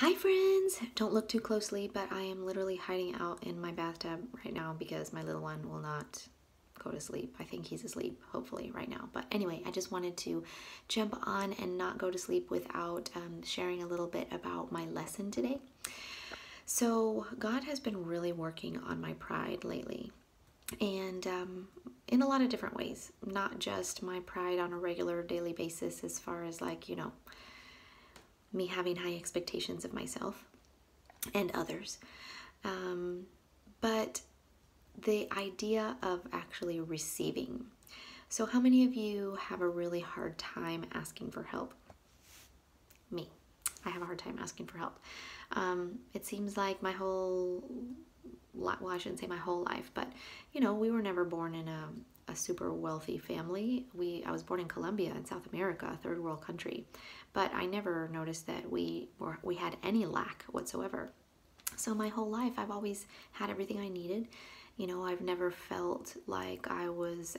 Hi friends! Don't look too closely, but I am literally hiding out in my bathtub right now because my little one will not go to sleep. I think he's asleep, hopefully, right now. But anyway, I just wanted to jump on and not go to sleep without sharing a little bit about my lesson today. So God has been really working on my pride lately. And in a lot of different ways, not just my pride on a regular daily basis as far as like, me having high expectations of myself and others. But the idea of actually receiving. So, how many of you have a really hard time asking for help? Me. I have a hard time asking for help. It seems like my whole, well, I shouldn't say my whole life, but we were never born in a super wealthy family. I was born in Colombia in South America, a third world country, but I never noticed that we had any lack whatsoever. So my whole life, I've always had everything I needed. I've never felt like I was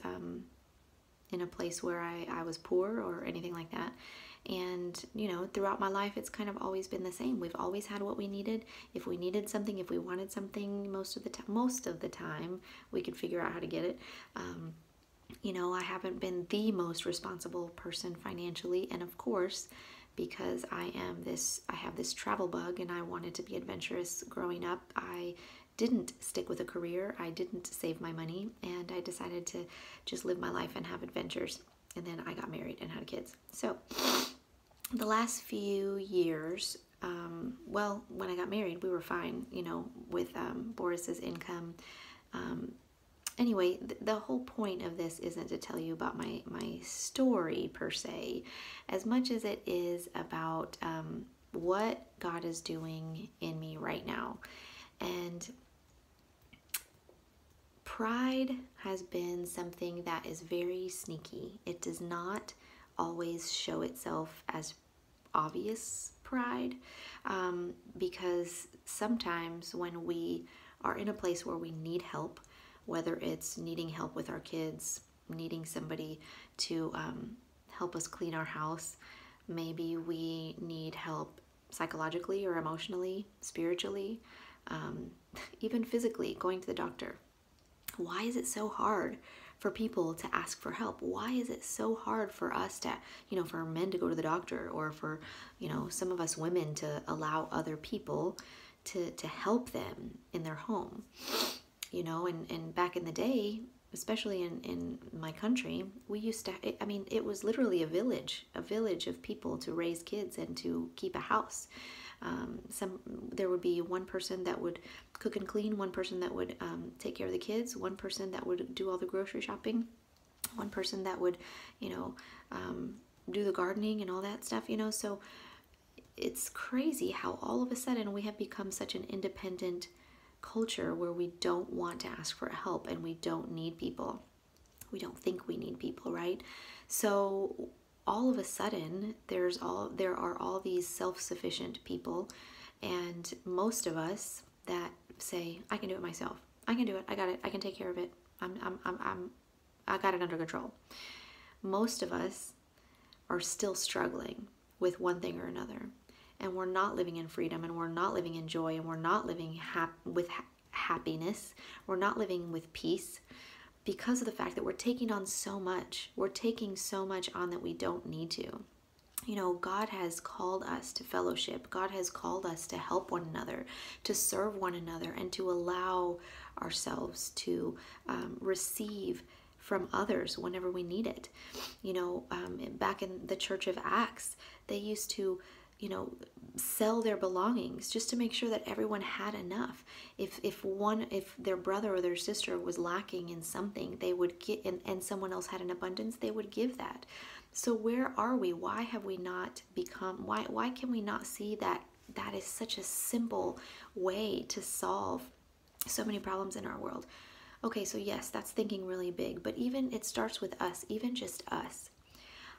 in a place where I was poor or anything like that. And, throughout my life, it's kind of always been the same. We've always had what we needed. If we needed something, if we wanted something, most of the time, we could figure out how to get it. I haven't been the most responsible person financially. And of course, because I have this travel bug and I wanted to be adventurous growing up, I didn't stick with a career. I didn't save my money, and I decided to just live my life and have adventures. And then I got married and had kids. So the last few years, well, when I got married, we were fine, with Boris's income. Anyway, the whole point of this isn't to tell you about my story per se, as much as it is about what God is doing in me right now. And pride has been something that is very sneaky. It does not always show itself as obvious pride, because sometimes when we are in a place where we need help, whether it's needing help with our kids, needing somebody to help us clean our house, maybe we need help psychologically or emotionally, spiritually, even physically, going to the doctor. Why is it so hard for people to ask for help? Why is it so hard for us to, for men to go to the doctor, or for, some of us women to allow other people to help them in their home? And back in the day, especially in my country, we used to, it was literally a village of people to raise kids and to keep a house. There would be one person that would cook and clean, one person that would take care of the kids, one person that would do all the grocery shopping, one person that would, do the gardening and all that stuff, So it's crazy how all of a sudden we have become such an independent culture where we don't want to ask for help and we don't need people. We don't think we need people, right? So all of a sudden there are all these self-sufficient people, and most of us that say, I can do it myself. I can do it. I got it. I can take care of it. I got it under control. Most of us are still struggling with one thing or another. And we're not living in freedom, and we're not living in joy, and we're not living with happiness. We're not living with peace because of the fact that we're taking on so much. We're taking so much on that we don't need to. God has called us to fellowship. God has called us to help one another, to serve one another, and to allow ourselves to receive from others whenever we need it. Back in the Church of Acts, they used to sell their belongings just to make sure that everyone had enough. If their brother or their sister was lacking in something, they would get, and someone else had an abundance, they would give that. So where are we? Why have we not become, why can we not see that that is such a simple way to solve so many problems in our world? Okay, so yes, that's thinking really big, but even it starts with us, even just us.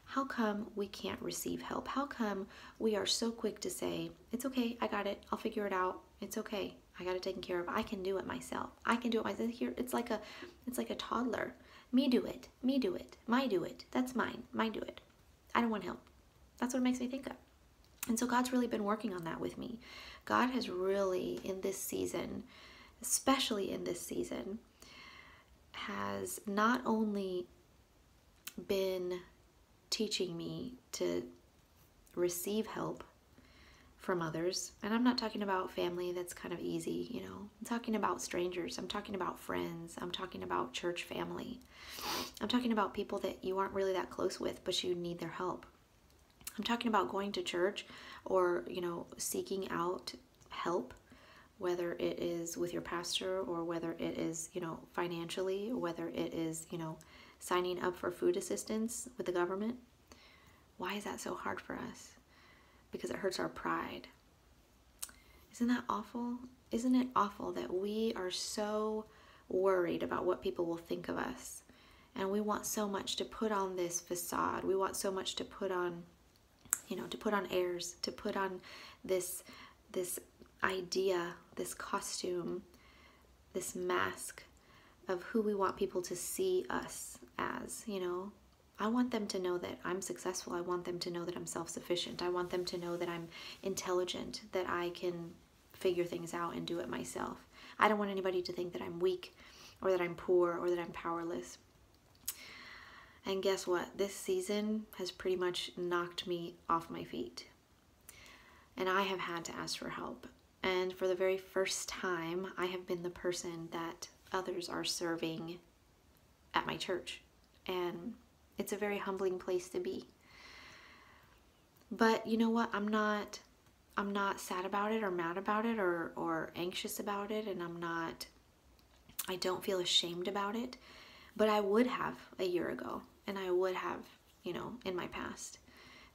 How come we can't receive help? How come we are so quick to say, it's okay, I got it, I'll figure it out, it's okay, I got it taken care of, I can do it myself. I can do it myself. Here, it's like a toddler. Me do it, my do it, that's mine, do it. I don't want help. That's what it makes me think of. And so God's really been working on that with me. God has really, in this season, especially in this season, has not only been teaching me to receive help from others, and I'm not talking about family that's kind of easy, you know. I'm talking about strangers. I'm talking about friends. I'm talking about church family. I'm talking about people that you aren't really that close with, but you need their help. I'm talking about going to church or, you know, seeking out help, whether it is with your pastor or whether it is, you know, financially, or whether it is, you know, signing up for food assistance with the government. Why is that so hard for us? Because it hurts our pride. Isn't that awful? Isn't it awful that we are so worried about what people will think of us? And we want so much to put on this facade. We want so much to put on, you know, to put on airs, to put on this idea, this costume, this mask of who we want people to see us as, you know. I want them to know that I'm successful. I want them to know that I'm self-sufficient. I want them to know that I'm intelligent, that I can figure things out and do it myself. I don't want anybody to think that I'm weak or that I'm poor or that I'm powerless. And guess what? This season has pretty much knocked me off my feet. And I have had to ask for help. And for the very first time, I have been the person that others are serving at my church. And it's a very humbling place to be. But you know what? I'm not sad about it or mad about it or anxious about it, and I don't feel ashamed about it. But I would have a year ago, and I would have, you know, in my past,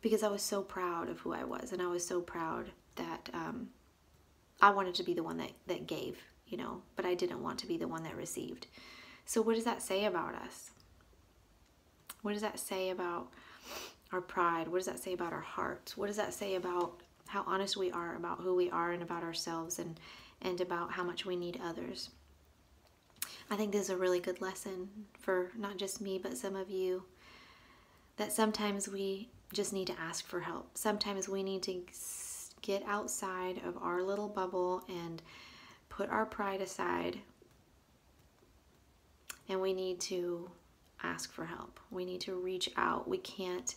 because I was so proud of who I was, and I was so proud that I wanted to be the one that gave, you know, but I didn't want to be the one that received. So what does that say about us? What does that say about our pride? What does that say about our hearts? What does that say about how honest we are about who we are and about ourselves and about how much we need others? I think this is a really good lesson for not just me, but some of you, that sometimes we just need to ask for help. Sometimes we need to get outside of our little bubble and put our pride aside, and we need to ask for help. We need to reach out. We can't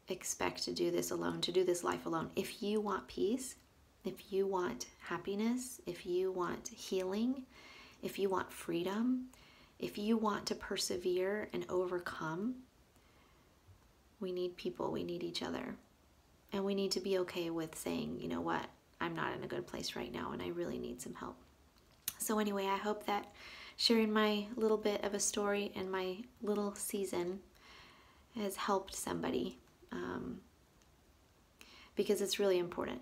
expect to do this alone, to do this life alone. If you want peace, if you want happiness, if you want healing, if you want freedom, if you want to persevere and overcome, we need people, we need each other. And we need to be okay with saying, you know what, I'm not in a good place right now and I really need some help. So anyway, I hope that sharing my little bit of a story and my little season has helped somebody, because it's really important.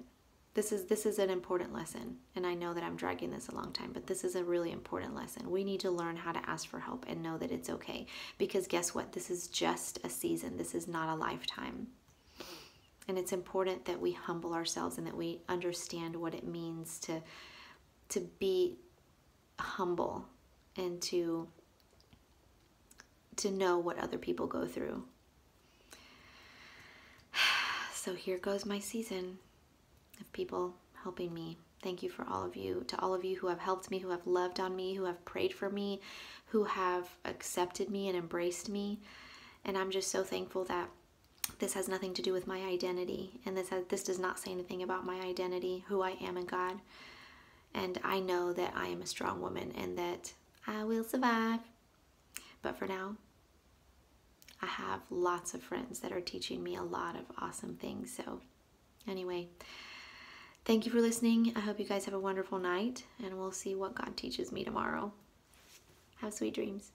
This is an important lesson, and I know that I'm dragging this a long time, but this is a really important lesson. We need to learn how to ask for help and know that it's okay, because guess what? This is just a season. This is not a lifetime. And it's important that we humble ourselves and that we understand what it means to be humble and to know what other people go through. So here goes my season of people helping me. Thank you for all of you, to all of you who have helped me, who have loved on me, who have prayed for me, who have accepted me and embraced me. And I'm just so thankful that this has nothing to do with my identity, and this does not say anything about my identity, who I am in God. And I know that I am a strong woman and that I will survive. But for now, I have lots of friends that are teaching me a lot of awesome things. So anyway, thank you for listening. I hope you guys have a wonderful night, and we'll see what God teaches me tomorrow. Have sweet dreams.